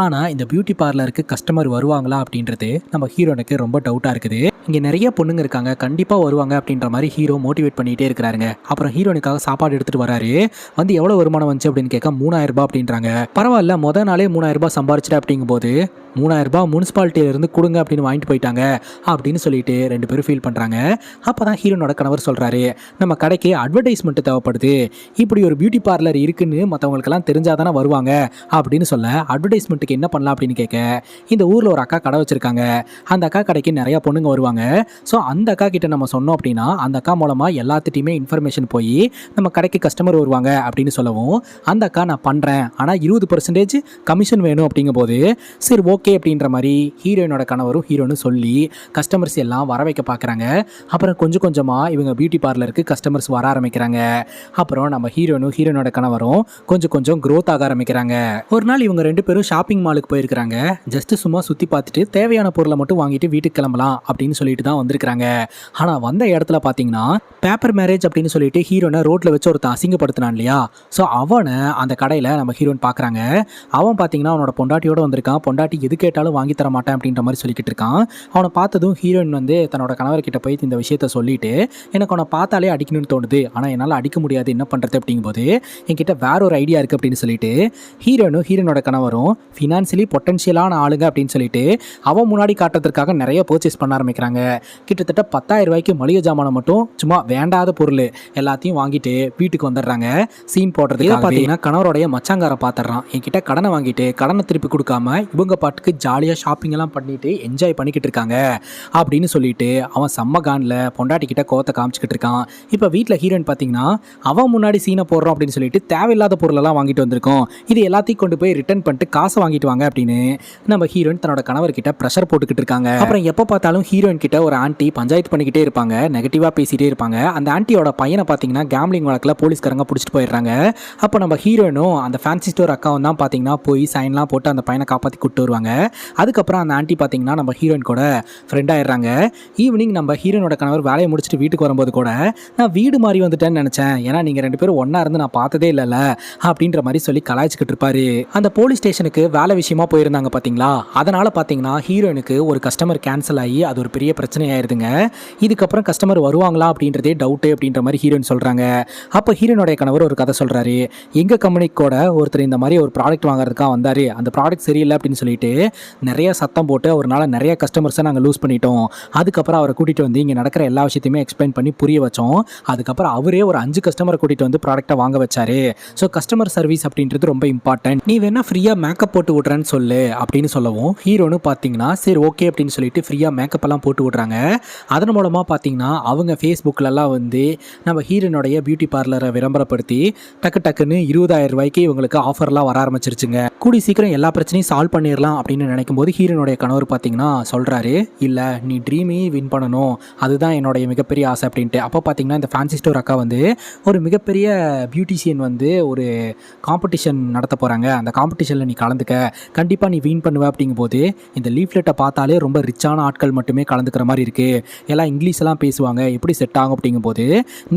ஆனால் இந்த பியூட்டி பார்லருக்கு கஸ்டமர் வருவாங்களா அப்படின்றது நம்ம ஹீரோனுக்கு ரொம்ப டவுட்டாக இருக்குது. இங்கே நிறைய பொண்ணுங்க இருக்காங்க, கண்டிப்பாக வருவாங்க அப்படின்ற மாதிரி ஹீரோ மோட்டிவேட் பண்ணிகிட்டே இருக்கிறாருங்க. அப்புறம் ஹீரோனுக்காக சாப்பாடு எடுத்துகிட்டு வராரு. வந்து எவ்வளோ வருமானம் வந்துச்சு அப்படின்னு கேட்க 3000 ரூபாய் அப்படின்றாங்க. பரவாயில்ல, நாளே 3000 ரூபாய் சம்பாரிச்சிட்டு அப்படிங்கும்போது 3000 ரூபாய் முனிசிபாலிட்டியிலேருந்து கொடுங்க அப்படின்னு வாங்கிட்டு போயிட்டாங்க அப்படின்னு சொல்லிட்டு 2 பேரும் ஃபீல் பண்ணுறாங்க. அப்போ தான் ஹீரோனோட கணவர் சொல்கிறாரு, நம்ம கடைக்கு அட்வர்டைஸ்மெண்ட் தேவைப்படுது, இப்படி ஒரு பியூட்டி பார்லர் இருக்குன்னு மற்றவங்களுக்கெல்லாம் தெரிஞ்சால் தானே வருவாங்க அப்படின்னு சொல்ல, அட்வர்டைஸ்மெண்ட்டுக்கு என்ன பண்ணலாம் அப்படின்னு கேட்க, இந்த ஊரில் ஒரு அக்கா கடை வச்சுருக்காங்க, அந்த அக்கா கடைக்கு நிறையா பொண்ணுங்க வருவாங்க, ஸோ அந்த அக்கா கிட்ட நம்ம சொன்னோம் அப்படின்னா அந்த அக்கா மூலமாக எல்லாத்துட்டையுமே இன்ஃபர்மேஷன் போய் நம்ம கடைக்கு கஸ்டமர் வருவாங்க அப்படின்னு சொல்லவும், அந்த அக்கா நான் பண்ணுறேன் ஆனால் 20% கமிஷன் வேணும் அப்படிங்கும்போது சரி ஓகே அப்படின்ற மாதிரி ஹீரோயினோட கணவரும் ஹீரோனும் சொல்லி கஸ்டமர்ஸ் எல்லாம் வர வைக்க பார்க்குறாங்க. அப்புறம் கொஞ்சம் கொஞ்சமாக இவங்க பியூட்டி பார்லருக்கு கஸ்டமர்ஸ் வர ஆரம்பிக்கிறாங்க. அப்புறம் நம்ம ஹீரோனும் ஹீரோனோட கணவரும் கொஞ்சம் கொஞ்சம் க்ரோத் ஆக ஆரம்பிக்கிறாங்க. ஒரு நாள் இவங்க 2 பேரும் ஷாப்பிங் மாலுக்கு போயிருக்கிறாங்க. ஜஸ்ட் சும்மா சுற்றி பார்த்துட்டு தேவையான பொருளை மட்டும் வாங்கிட்டு வீட்டுக்கு கிளம்பலாம் அப்படின்னு சொல்லிட்டு தான் வந்திருக்கிறாங்க. ஆனால் வந்த இடத்துல பார்த்தீங்கன்னா பேப்பர் மேரேஜ் அப்படின்னு சொல்லிட்டு ஹீரோனை ரோட்டில் வச்சு ஒருத்தன் அசிங்கப்படுத்தினான் இல்லையா, ஸோ அவனை அந்த கடையில் நம்ம ஹீரோன் பார்க்குறாங்க. அவன் பார்த்தீங்கன்னா அவனோட பொண்டாட்டியோட வந்திருக்கான். பொண்டாட்டி எது கேட்டாலும் வாங்கி தர மாட்டேன் அப்படின்ற மாதிரி சொல்லிக்கிட்டு இருக்கான். அவனை பார்த்ததும் ஹீரோயின் வந்து தன்னோட கணவர்கிட்ட போய் இந்த விஷயத்த சொல்லிட்டு, எனக்கு அவனை பார்த்தாலே அடிக்கணும்னு தோணுது, ஆனால் என்னால் அடிக்க முடியாது, என்ன பண்ணுறது அப்படிங்கும்போது என்கிட்ட வேற ஒரு ஐடியா இருக்குது அப்படின்னு சொல்லிட்டு ஹீரோனும் ஹீரோனோட கணவரும் ஃபினான்ஷியலி பொட்டன்ஷியலான ஆளுங்க அப்படின்னு சொல்லிட்டு அவன் முன்னாடி காட்டுறதுக்காக நிறைய பர்ச்சேஸ் பண்ண ஆரம்பிக்கிறாங்க. கிட்டத்தட்ட 10,000 ரூபாய்க்கு மளிகை ஜாமானை மட்டும் சும்மா வேண்டாத பொருள் எல்லாத்தையும் வாங்கிட்டு வீட்டுக்கு வந்துடுறாங்க. சீன் போடுறதுக்கு பார்த்தீங்கன்னா கணவருடைய மச்சாங்கார பார்த்துடுறான். என்கிட்ட கடனை வாங்கிட்டு கடனை திருப்பி கொடுக்காம இவங்க பாட்டுக்கு ஜாலியாக ஷாப்பிங் எல்லாம் பண்ணிட்டு என்ஜாய் பண்ணிக்கிட்டு இருக்காங்க அப்படின்னு சொல்லிட்டு அவன் செம்ம கான்ல பொண்டாட்டி கிட்ட கோவத்தை காமிச்சிக்கிட்டு இருக்கான். இப்போ வீட்டில் ஹீரோயின் பார்த்தீங்கன்னா அவன் முன்னாடி சீனை போடுறோம் அப்படின்னு சொல்லிட்டு தேவையில்லாத பொருளெல்லாம் வாங்கிட்டு வந்திருக்கோம், இது எல்லாத்தையும் கொண்டு போய் ரிட்டர்ன் பண்ணிட்டு காசை வாங்கிட்டு வாங்க அப்படின்னு நம்ம ஹீரோயின் தன்னோட கணவர்கிட்ட ப்ரெஷர் போட்டுக்கிட்டு இருக்காங்க. அப்புறம் எப்போ பார்த்தாலும் ஹீரோயின் கிட்ட ஒரு ஆண்டி பஞ்சாயத்து பண்ணிக்கிட்டே இருப்பாங்க, நெகட்டிவாக பேசிகிட்டே இருப்பாங்க. அந்த ஆண்டியோட பையனை பார்த்தீங்கன்னா கேம்லிங் வழக்கில் போலீஸ்காரங்க பிடிச்சிட்டு போயிடுறாங்க. அப்போ நம்ம ஹீரோயினும் அந்த ஃபேன்சி ஸ்டோர் அக்காவும் தான் பார்த்தீங்கன்னா போய் சைன்லாம் போட்டு அந்த பையனை காப்பாற்றி கூப்பிட்டு வருவாங்க. அதுக்கப்புறம் அந்த ஆண்டி பார்த்தீங்கன்னா நம்ம ஹீரோயின் கூட ஃப்ரெண்ட் ஆயிடுறாங்க. ஈவினிங் நம்ம ஹீரோனோட கணவர் வேலையை முடிச்சுட்டு வீட்டுக்கு வரும்போது கூட நான் வீடு மாறி வந்துட்டேன்னு நினச்சேன், ஏன்னா நீங்கள் 2 பேரும் ஒன்றா இருந்து நான் பார்த்ததே இல்லைல்ல அப்படின்ற மாதிரி சொல்லி கலாய்ச்சிக்கிட்டு இருப்பாரு. அந்த போலீஸ் ஸ்டேஷனுக்கு வேலை விஷயமா போயிருந்தாங்க பார்த்தீங்களா, அதனால் பார்த்தீங்கன்னா ஹீரோயினுக்கு ஒரு கஸ்டமர் கேன்சல் ஆகி அது ஒரு பெரிய பிரச்சனை ஆயிருதுங்க. இதுக்கப்புறம் கஸ்டமர் வருவாங்களா அப்படின்றதே டவுட்டு அப்படின்ற மாதிரி ஹீரோயின் சொல்கிறாங்க. அப்போ ஹீரோனுடைய கணவர் ஒரு கதை சொல்கிறாரு, எங்கள் கம்பெனிக்கு கூட ஒருத்தர் இந்த மாதிரி ஒரு ப்ராடக்ட் வாங்குறதுக்காக வந்தார், அந்த ப்ராடக்ட் சரியில்லை அப்படின்னு சொல்லிட்டு நிறைய சத்தம் போட்டு அவரால் நிறைய கஸ்டமர்ஸை நாங்கள் லூஸ் பண்ணிட்டோம். அதுக்கப்புறம் அவரை கூட்டிகிட்டு வந்து இங்கே நடக்கிற எல்லா விஷயத்தையுமே எக்ஸ்பிளைன் பண்ணி புரிய வச்சோம். அதுக்கப்புறம் அவரே ஒரு 5 கஸ்டமரை கூட்டிகிட்டு வந்து ப்ராடக்ட்டை வாங்க வச்சாரு. ஸோ கஸ்டமர் சர்வீஸ் அப்படின்றது ரொம்ப இம்பார்ட்டன்ட், நீ வேணா ஃப்ரீயாக மேக்கப் போட்டு விட்றேன்னு சொல்லு அப்படின்னு சொல்லவும் ஹீரோனு பார்த்தீங்கன்னா சரி ஓகே அப்படின்னு சொல்லிட்டு ஃப்ரீயாக மேக்கப் எல்லாம் போட்டு விட்றாங்க. அதன் மூலமாக பார்த்தீங்கன்னா அவங்க ஃபேஸ்புக்கிலலாம் வந்து நம்ம ஹீரோனுடைய பியூட்டி பார்லரை விளம்பரப்படுத்தி டக்குன்னு 20,000 ரூபாய்க்கு இவங்களுக்கு ஆஃபர்லாம் வர ஆரம்பிச்சிருச்சுங்க. கூடி சீக்கிரம் எல்லா பிரச்சனையும் சால்வ் பண்ணிடலாம் அப்படின்னு நினைக்கும் போது ஹீரோனுடைய கணவர் பார்த்தீங்கன்னா சொல்கிறாரு, இல்லை நீ ட்ரீமே வின் பண்ணணும், அதுதான் என்னுடைய மிகப்பெரிய ஆசை அப்படின்ட்டு. அப்போ பார்த்தீங்கன்னா இந்த ஃபேன்சி ஸ்டோர் அக்கா வந்து ஒரு மிகப்பெரிய பியூட்டிஷியன் வந்து ஒரு காம்படிஷன் நடத்த போகிறாங்க, அந்த காம்படிஷனில் நீ கலந்துக்க, கண்டிப்பாக நீ வின் பண்ணுவ அப்படிங்கும்போது இந்த லீஃப்லெட்டை பார்த்தாலே ரொம்ப ரிச்சான ஆட்கள் மட்டுமே கலந்துக்கிற மாதிரி இருக்குது, எல்லாம் இங்கிலீஷ் எல்லாம் பேசுவாங்க, எப்படி செட் ஆகும் அப்படிங்கும்போது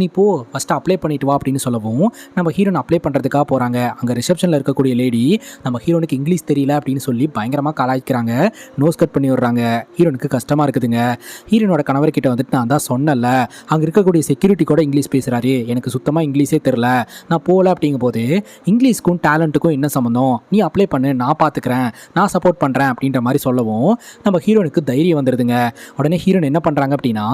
நீ போ ஃபஸ்ட்டு அப்ளை பண்ணிட்டு வா அப்படின்னு சொல்லவும் நம்ம ஹீரோன் அப்ளை பண்ணுறதுக்காக போகிறாங்க. அங்கே ரிசப்ஷனில் இருக்கக்கூடிய லேடி நம்ம ஹீரோனுக்கு இங்கிலீஷ் தெரியல அப்படின்னு சொல்லி பயங்கரமாக கலாய்க்கிறாங்க, நோஸ் கட் பண்ணி விடுறாங்க. ஹீரோனுக்கு கஷ்டமாக இருக்குதுங்க. ஹீரோனோட கணவர்கிட்ட வந்துட்டு நான் தான் சொன்னல, அங்கே இருக்கக்கூடிய செக்யூரிட்டி கூட இங்கிலீஷ் பேசுகிறாரு, எனக்கு சுத்தமாக இங்கிலீஷே தெரில, நான் போகல அப்படிங்கும்போது இங்கிலீஷ்க்கும் டேலண்ட்டுக்கும் என்ன சம்மந்தம், நீ அப்ளை பண்ணு, நான் பார்த்துக்கிறேன், நான் சப்போர்ட் பண்ணுறேன் அப்படின்ற மாதிரி சொல்லவும் நம்ம ஹீரோனுக்கு தைரியம் வந்துடுதுங்க. உடனே ஹீரோன் என்ன பண்ணுறாங்க அப்படின்னா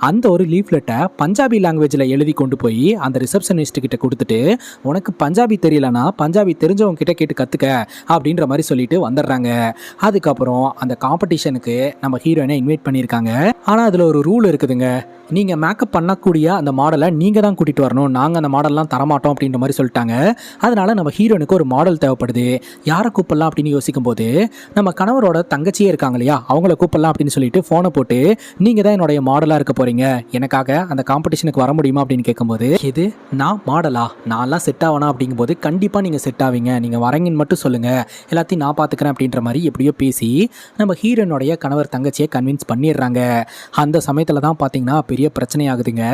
அந்த ஒரு லீஃப்லெட்டை பஞ்சாபி லாங்குவேஜில் எழுதி கொண்டு போய் அந்த ரிசப்ஷனிஸ்ட் கிட்ட கொடுத்துட்டு, உனக்கு பஞ்சாபி தெரியலனா பஞ்சாபி தெரிஞ்சவங்க கிட்ட கேட்டு கற்றுக்க அப்படின்ற மாதிரி சொல்லிட்டு வந்துடுறாங்க. அதுக்கப்புறம் அந்த காம்படிஷனுக்கு நம்ம ஹீரோயினை இன்வைட் பண்ணியிருக்காங்க. ஆனால் அதில் ஒரு ரூல் இருக்குதுங்க, நீங்கள் மேக்கப் பண்ணக்கூடிய அந்த மாடலை நீங்கள் தான் கூட்டிகிட்டு வரணும், நாங்கள் அந்த மாடல்லாம் தரமாட்டோம் அப்படின்ற மாதிரி சொல்லிட்டாங்க. அதனால் நம்ம ஹீரோனுக்கு ஒரு மாடல் தேவைப்படுது, யாரை கூப்பிடலாம் அப்படின்னு யோசிக்கும் போது நம்ம கணவரோட தங்கச்சியே இருக்காங்க இல்லையா, அவங்கள கூப்பிடலாம் அப்படின்னு சொல்லிட்டு ஃபோனை போட்டு நீங்கள் தான் என்னுடைய மாடலாக இருக்க போகிறீங்க, எனக்காக அந்த காம்படிஷனுக்கு வர முடியுமா அப்படின்னு கேட்கும்போது, இது நான் மாடலா, நான்லாம் செட் ஆகணும் அப்படிங்கும்போது கண்டிப்பாக நீங்கள் செட் ஆவீங்க, நீங்கள் வரீங்கன்னு மட்டும் சொல்லுங்கள், எல்லாத்தையும் நான் பார்த்துக்கிறேன் அப்படின்ற மாதிரி எப்படியோ பேசி நம்ம ஹீரோனுடைய கணவர் தங்கச்சியை கன்வின்ஸ் பண்ணிடுறாங்க. அந்த சமயத்தில் தான் பார்த்தீங்கன்னா பெரிய பிரச்சனை ஆகுதுங்க.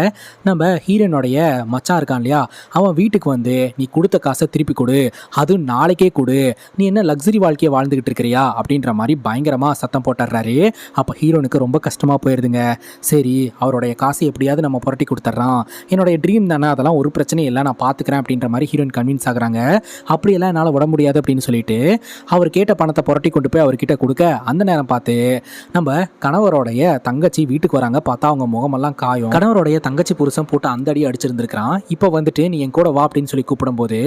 நம்ம ஹீரோனுடைய மச்சான் இருக்கான் இல்லையா, அவன் வீட்டுக்கு வந்து நீ கொடுத்த காசை திருப்பி கொடு, அதுவும் நாளைக்கே கொடு, நீ என்ன லக்ஸரி வாழ்க்கையை வாழ்ந்துக்கிட்டு இருக்கிறியா அப்படின்ற மாதிரி பயங்கரமாக சத்தம் போட்டுடுறாரு. அப்போ ஹீரோனுக்கு ரொம்ப கஷ்டமாக போயிடுதுங்க. சரி அவருடைய காசை எப்படியாவது நம்ம புரட்டி கொடுத்துட்றான், என்னுடைய ட்ரீம் தானே, அதெல்லாம் ஒரு பிரச்சனையும் இல்லை, நான் பார்த்துக்கிறேன் அப்படின்ற மாதிரி ஹீரோயின் கன்வின்ஸ் ஆகுறாங்க. அப்படியெல்லாம் என்னால் விட முடியாது அப்படின்னு சொல்லிட்டு அவர் கேட்ட பணத்தை புரட்டி கொண்டு போய் அவர்கிட்ட கொடுக்க அந்த நேரம் பார்த்து நம்ம கணவருடைய தங்கச்சி வீட்டுக்கு வராங்க. பார்த்தா அவங்க முகமெல்லாம் காயும். கணவருடைய தங்கச்சி புருஷன் போட்டு அந்த அடி அடிச்சிருந்திருக்கிறான். இப்போ வந்துட்டு நீ என் கூட வா அப்படின்னு சொல்லி கூப்பிடும்போது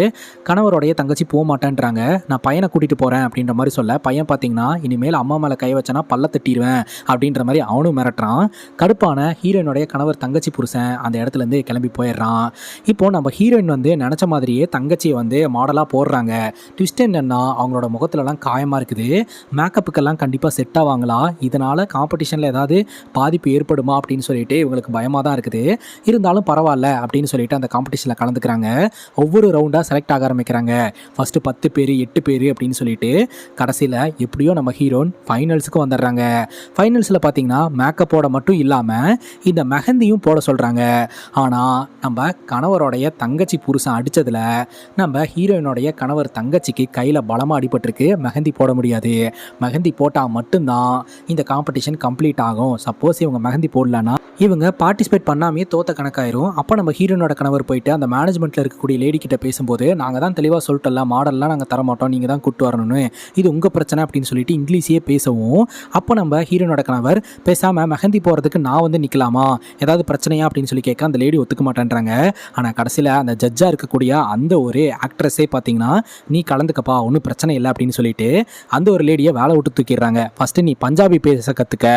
கணவருடைய தங்கச்சி போக மாட்டேன்றாங்க. நான் பையனை கூட்டிட்டு போறேன் அப்படின்ற மாதிரி சொல்ல பையன் பார்த்தீங்கன்னா இனிமேல் அம்மா மேலே கை வச்சனா பல்ல தட்டிடுவேன் அப்படின்ற மாதிரி அவனும் மிரட்டுறான். கடுப்பான ஹீரோயினுடைய கணவர் தங்கச்சி புருஷன் அந்த இடத்துல இருந்து கிளம்பி போயிடுறான். இப்போ நம்ம ஹீரோயின் வந்து நினச்ச மாதிரியே தங்கச்சியை வந்து மாடலாக போடுறாங்க. ட்விஸ்ட் என்னன்னா அவங்களோட முகத்துலலாம் காயமாக இருக்குது. மேக்கப்புக்கெல்லாம் கண்டிப்பாக செட் ஆவாங்களா, இதனால் காம்படிஷனில் ஏதாவது பாதிப்பு ஏற்படுமா அப்படின்னு சொல்லிட்டு இவங்களுக்கு பயமாக தான் இருக்குது. இருந்தாலும் பரவாயில்ல அப்படின்னு சொல்லிட்டு அந்த காம்படிஷனில் கலந்துக்கிறாங்க. ஒவ்வொரு ரவுண்டாக செலக்ட் ஆக ஆரம்பிக்கிறாங்க. ஃபஸ்ட்டு 10 பேர் 8 பேர் அப்படின்னு சொல்லிட்டு கடைசியில் எப்படியோ நம்ம ஹீரோயின் ஃபைனல்ஸுக்கு வந்துடுறாங்க. ஃபைனல்ஸில் பார்த்தீங்கன்னா மேக்கப்போட மட்டும் இல்லாமல் இந்த மெஹந்தியும் போட சொல்கிறாங்க. ஆனால் நம்ம கணவருடைய தங்கச்சி புருஷன் அடித்ததில் நம்ம ஹீரோயினுடைய கணவர் தங்கச்சிக்கு கையில் பலமாக அடிபட்டிருக்கு. மெஹந்தி போட முடியாது. மெஹந்தி போட்டால் மட்டும்தான் இந்த காம்படிஷன் கம்ப்ளீட் ஆகும். சப்போஸ் இவங்க மெஹந்தி போடலன்னா இவங்க பார்ட்டிசிபேட் பண்ணாமே தோத்த கணக்காயிரும். அப்போ நம்ம ஹீரோனோட கணவர் போயிட்டு அந்த மேனேஜ்மெண்ட்டில் இருக்கக்கூடிய லேடி கிட்ட பேசும்போது நாங்கள் தான் தெளிவாக சொல்லிட்டோம்ல, மாடல்லாம் நாங்கள் தரமாட்டோம், நீங்கள் தான் கூட்டு வரணும்னு, இது உங்கள் பிரச்சனை அப்படின்னு சொல்லிட்டு இங்கிலீஷே பேசவும் அப்போ நம்ம ஹீரோனோட கணவர் பேசாமல் மெஹந்தி போகிறதுக்கு நான் வந்து நிற்கலாமா, ஏதாவது பிரச்சனையா அப்படின்னு சொல்லி கேட்க அந்த லேடி ஒத்துக்க மாட்டேன்றாங்க. ஆனால் கடைசியில் அந்த ஜட்ஜாக இருக்கக்கூடிய அந்த ஒரு ஆக்ட்ரஸே பார்த்தீங்கன்னா நீ கலந்துக்கப்பா ஒன்றும் பிரச்சனை இல்லை அப்படின்னு சொல்லிட்டு அந்த ஒரு லேடியை வேலை விட்டு தூக்கிடுறாங்க. ஃபஸ்ட்டு நீ பஞ்சாபி பேச கற்றுக்க,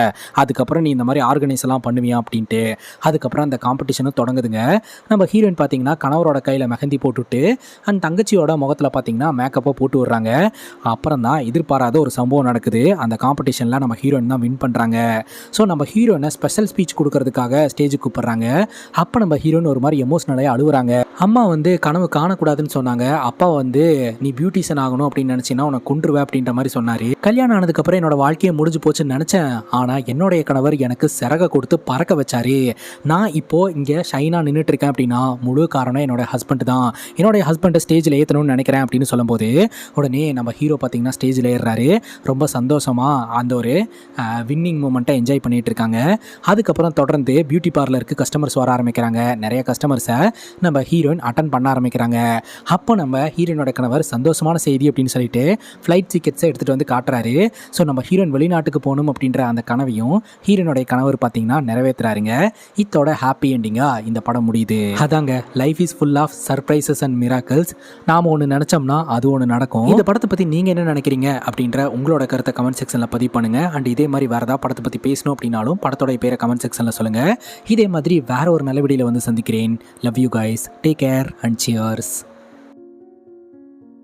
அதுக்கப்புறம் நீ இந்த மாதிரி ஆர்கனைஸ் எல்லாம் பண்ணுவியா அப்படின்ட்டு. அதுக்கப்புறம் அந்த காம்படிஷனும் தொடங்குதுங்க. நம்ம ஹீரோயின் பார்த்தீங்கன்னா கணவரோட கையில் மெஹந்தி போட்டுவிட்டு அண்ட் தங்கச்சியோட முகத்தில் பார்த்தீங்கன்னா மேக்கப்பை போட்டு விடுறாங்க. அப்புறம் தான் எதிர்பாராத ஒரு சம்பவம் நடக்குது. அந்த காம்படிஷனில் நம்ம ஹீரோயின் தான் வின் பண்ணுறாங்க. ஸோ நம்ம ஹீரோயினை ஸ்பெஷல் ஸ்பீச் கொடுக்கறதுக்காக ஸ்டேஜுக்கு கூப்பிட்றாங்க. அப்போ நம்ம ஹீரோயின் ஒரு மாதிரி எமோஷனலாக அழுகுறாங்க. அம்மா வந்து கனவு காணக்கூடாதுன்னு சொன்னாங்க. அப்பா வந்து நீ பியூட்டிஷியன் ஆகணும் அப்படின்னு நினச்சின்னா உனக்கு கொன்றுவேன் அப்படின்ற மாதிரி சொன்னார். கல்யாணம் ஆனதுக்கப்புறம் என்னோட வாழ்க்கையை முடிஞ்சு போச்சுன்னு நினச்சேன். ஆனால் என்னுடைய கணவர் எனக்கு சிறக கொடுத்து பறக்க வச்சாரு. நான் இப்போது இங்கே ஷைனாக நின்றுட்டு இருக்கேன் அப்படின்னா முழு காரணம் என்னோடய ஹஸ்பண்ட் தான். என்னுடைய ஹஸ்பண்டை ஸ்டேஜில் ஏற்றணும்னு நினைக்கிறேன் அப்படின்னு சொல்லும்போது உடனே நம்ம ஹீரோ பார்த்திங்கன்னா ஸ்டேஜில் ஏறுறாரு. ரொம்ப சந்தோஷமாக அந்த ஒரு வின்னிங் மூமெண்ட்டை என்ஜாய் பண்ணிகிட்டு இருக்காங்க. அதுக்கப்புறம் தொடர்ந்து பியூட்டி பார்லருக்கு கஸ்டமர்ஸ் வர ஆரம்பிக்கிறாங்க. நிறைய கஸ்டமர்ஸை நம்ம ஹீரோயின் அட்டன் பண்ண ஆரம்பிக்கிறாங்க. அப்போ நம்ம ஹீரோயினோட கணவர் சந்தோஷமான செய்தி அப்படின்னு சொல்லிட்டு ஃப்ளைட் டிக்கெட்ஸை எடுத்துகிட்டு வந்து காட்டுறாரு. ஸோ நம்ம ஹீரோயின் வெளிநாட்டுக்கு போகணும் அப்படின்ற அந்த கனவையும் ஹீரோயினுடைய கணவர் பார்த்திங்கன்னா நிறைவேற்றுறாருங்க. இதோட ஹாப்பி எண்டிங்காக இந்த படம் முடியுது. அதாங்க, life is full of surprises and miracles. நாம் ஒன்று நினச்சோம்னா அது ஒன்று நடக்கும். இந்த படத்தை பற்றி நீங்கள் என்ன நினைக்கிறீங்க அப்படின்ற உங்களோட கருத்தை கமெண்ட் செக்ஷனில் பதிவு பண்ணுங்கள். அண்ட் இதே மாதிரி வேறு ஏதாவது படத்தை பற்றி பேசணும் அப்படின்னாலும் படத்தோட பேரை கமெண்ட் செக்ஷனில் சொல்லுங்கள். இதே மாதிரி வேற ஒரு நல்ல வீடியோவில் வந்து சந்திக்கிறேன். Love you guys, take care and cheers.